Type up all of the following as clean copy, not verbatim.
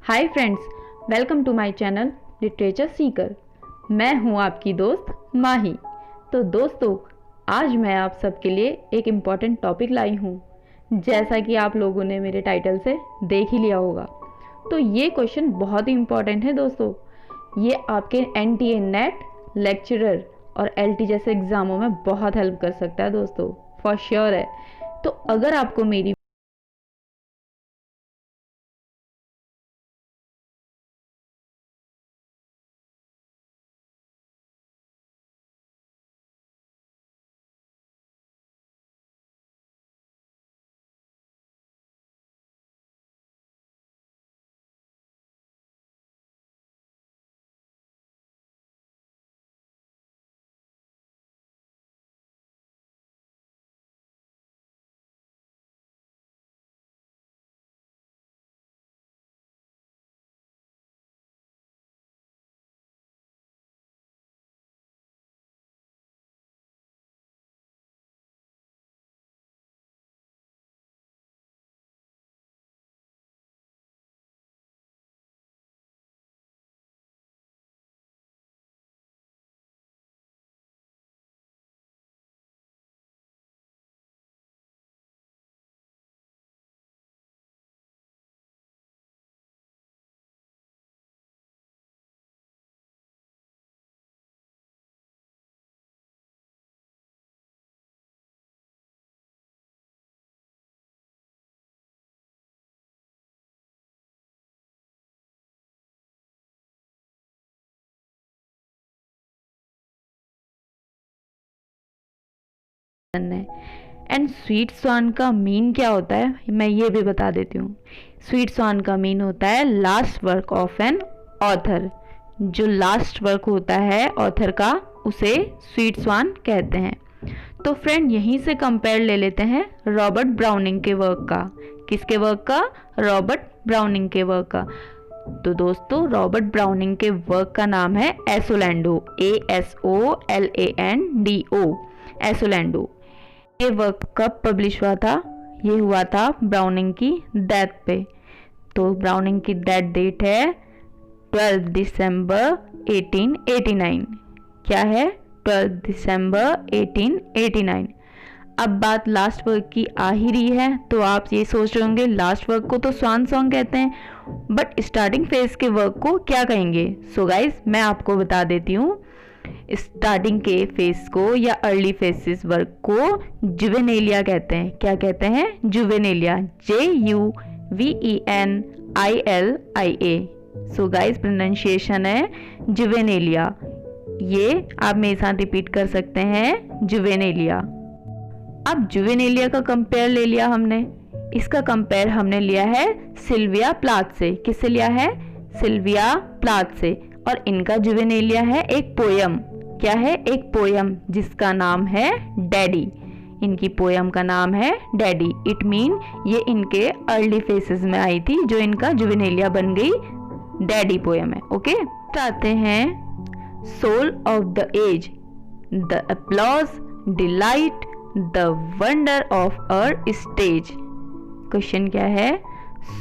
Hi friends, welcome to my channel literature seeker. मैं हूं आपकी दोस्त माही। तो दोस्तों, आज मैं आप सबके लिए एक इम्पॉर्टेंट टॉपिक लाई हूं। जैसा कि आप लोगों ने मेरे टाइटल से देख ही लिया होगा, तो ये क्वेश्चन बहुत ही इम्पॉर्टेंट है दोस्तों। ये आपके NTA नेट, लेक्चरर और LT जैसे एग्ज़ामों में बहुत हेल्प कर सकता है दोस्तों, फॉर श्योर है। तो अगर आपको मेरी है एंड स्वीट स्वान का मीन क्या होता है, मैं ये भी बता देती हूँ। स्वीट स्वान का मीन होता है last work of an author. जो लास्ट वर्क होता है ऑथर का, उसे स्वीट स्वान कहते हैं। तो फ्रेंड, यहीं से कंपेयर ले लेते हैं रॉबर्ट ब्राउनिंग के वर्क का। किसके वर्क का? रॉबर्ट ब्राउनिंग के वर्क का। तो दोस्तों, रॉबर्ट ब्राउनिंग के वर्क का नाम है एसोलैंडो, ASOLANDO, एसोलैंडो। ये वर्क कब पब्लिश हुआ था? ये हुआ था ब्राउनिंग की डेथ पे। तो ब्राउनिंग की डेथ डेट है 12 दिसंबर 1889। क्या है? 12 दिसंबर 1889। अब बात लास्ट वर्क की आ ही रही है, तो आप ये सोच रहे होंगे लास्ट वर्क को तो स्वान सॉन्ग कहते हैं, बट स्टार्टिंग फेज के वर्क को क्या कहेंगे? सो गाइज, मैं आपको बता देती हूँ। स्टार्टिंग के फेज को या अर्ली फेसिस वर्क को जुवेनेलिया कहते हैं। क्या कहते हैं? जुवेनेलिया, JUVENILIA। सो गाइस, प्रोनाउंसिएशन है जुवेनेलिया। ये आप मेरे साथ रिपीट कर सकते हैं, जुवेनेलिया। अब जुवेनेलिया का कंपेयर ले लिया हमने। इसका कंपेयर हमने लिया है सिल्विया प्लाथ से। किससे लिया है? सिल्विया प्लाथ से। और इनका जुवेनेलिया है एक पोयम। क्या है? एक पोयम जिसका नाम है डैडी। इनकी पोयम का नाम है डैडी। इट मीन ये इनके अर्ली फेसेस में आई थी, जो इनका जुवेनेलिया बन गई डैडी पोयम है। ओके, आते हैं soul of the age, the applause, delight, the wonder of our stage. Question क्या है?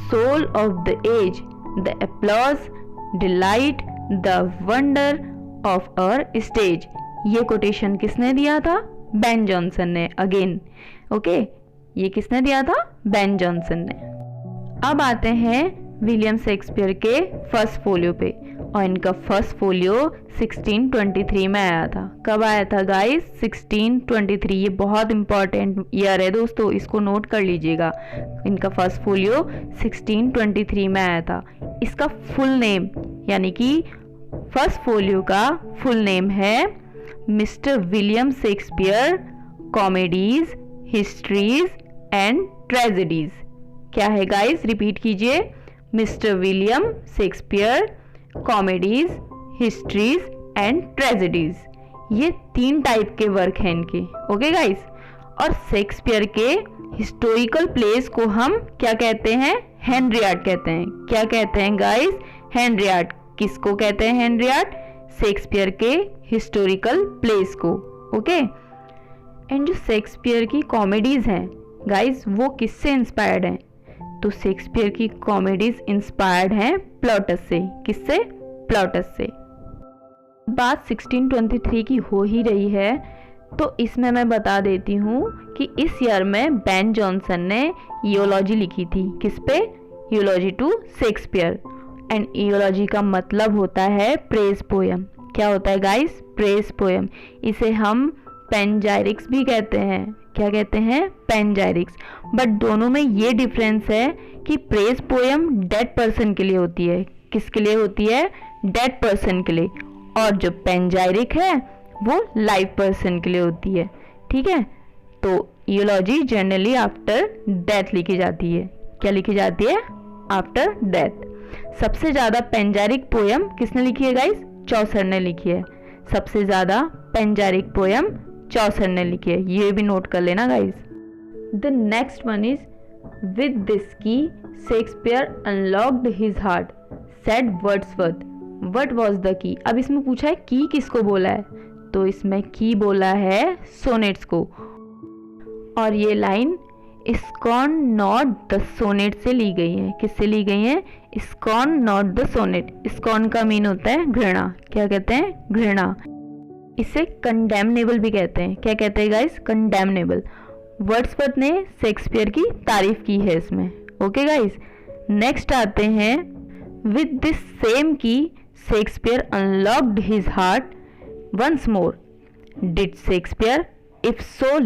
Soul of the age, the applause, delight, the wonder of our stage. ये कोटेशन किसने दिया था? बेन जॉनसन ने। अगेन ओके, ये किसने दिया था? बेन जॉनसन ने। अब आते हैं विलियम शेक्सपियर के फर्स्ट फोलियो पे, और इनका फर्स्ट फोलियो 1623 में आया था। कब आया था गाइस? 1623। ये बहुत इंपॉर्टेंट ईयर है दोस्तों, इसको नोट कर लीजिएगा। इनका फर्स्ट फोलियो 1623 में आया था। इसका फुल नेम, यानी कि फर्स्ट फोलियो का फुल नेम है mister William Shakespeare comedies, histories and tragedies. क्या है गाइस? रिपीट कीजिए, mister William Shakespeare comedies, histories and tragedies. ये 3 टाइप के वर्क हैं इनके। ओके गाइस, और शेक्सपियर के हिस्टोरिकल प्लेस को हम क्या कहते हैं? हेनरियाड कहते हैं। क्या कहते हैं गाइस? हेनरियाड। किसको कहते हैं हेनरियाड? शेक्सपियर के हिस्टोरिकल प्लेस को। ओके, एंड जो शेक्सपियर की कॉमेडीज हैं गाइस, वो किससे इंस्पायर्ड हैं? तो शेक्सपियर की कॉमेडीज इंस्पायर्ड हैं प्लॉटस से। किससे? प्लॉटस से। बात 1623 की हो ही रही है तो इसमें मैं बता देती हूँ कि इस ईयर में बेन जॉनसन ने यूलॉजी लिखी थी। किस पे? यूलॉजी टू शेक्सपियर। एंड यूलॉजी का मतलब होता है प्रेज पोयम। क्या होता है गाइस? Praise poem. इसे हम पेनजाइरिक्स भी कहते हैं। क्या कहते हैं? पेनजाइरिक्स। बट दोनों में ये डिफरेंस है कि प्रेज पोयम डेड पर्सन के लिए होती है। किसके लिए होती है? डेड पर्सन के लिए। और जो पेनजाइरिक है वो लाइव पर्सन के लिए होती है। ठीक है, तो यूलॉजी जनरली आफ्टर डेथ लिखी जाती है। क्या लिखी जाती है? After death. सबसे ज़्यादा पेनजारिक पोयम किसने लिखी है गाइस? चौसर ने लिखी है। सबसे ज़्यादा पेनजारिक पोयम चौसर ने लिखी है। ये भी नोट कर लेना guys. The next one is with this key Shakespeare unlocked his heart said Wordsworth what was the key. अब इसमें पूछा है की किसको बोला है, तो इसमें की बोला है सोनेट्स को। और ये line scorn not the sonnet से ली गई है। किससे ली गई है? Scorn not the sonnet. Scorn का मीन होता है घृणा। क्या कहते हैं? घृणा। इसे कंडेमनेबल भी कहते हैं। क्या कहते हैं गाइस? कंडेमनेबल। वर्ड्सवर्थ ने शेक्सपियर की तारीफ की है इसमें। ओके गाइस, नेक्स्ट आते हैं with this same key Shakespeare unlocked his heart once more did Shakespeare if so.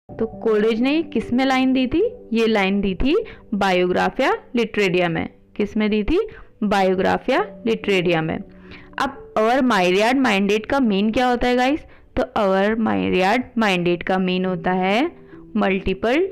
तो कोलेज ने किस में लाइन दी थी? ये लाइन दी थी बायोग्राफिया लिटरेरिया में। किस में दी थी? बायोग्राफिया लिटरेरिया में। अब अवर माइरियाड माइंडेट का मीन क्या होता है गाइस? तो अवर माइरियाड माइंडेट का मीन होता है multiple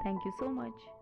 thank you so much.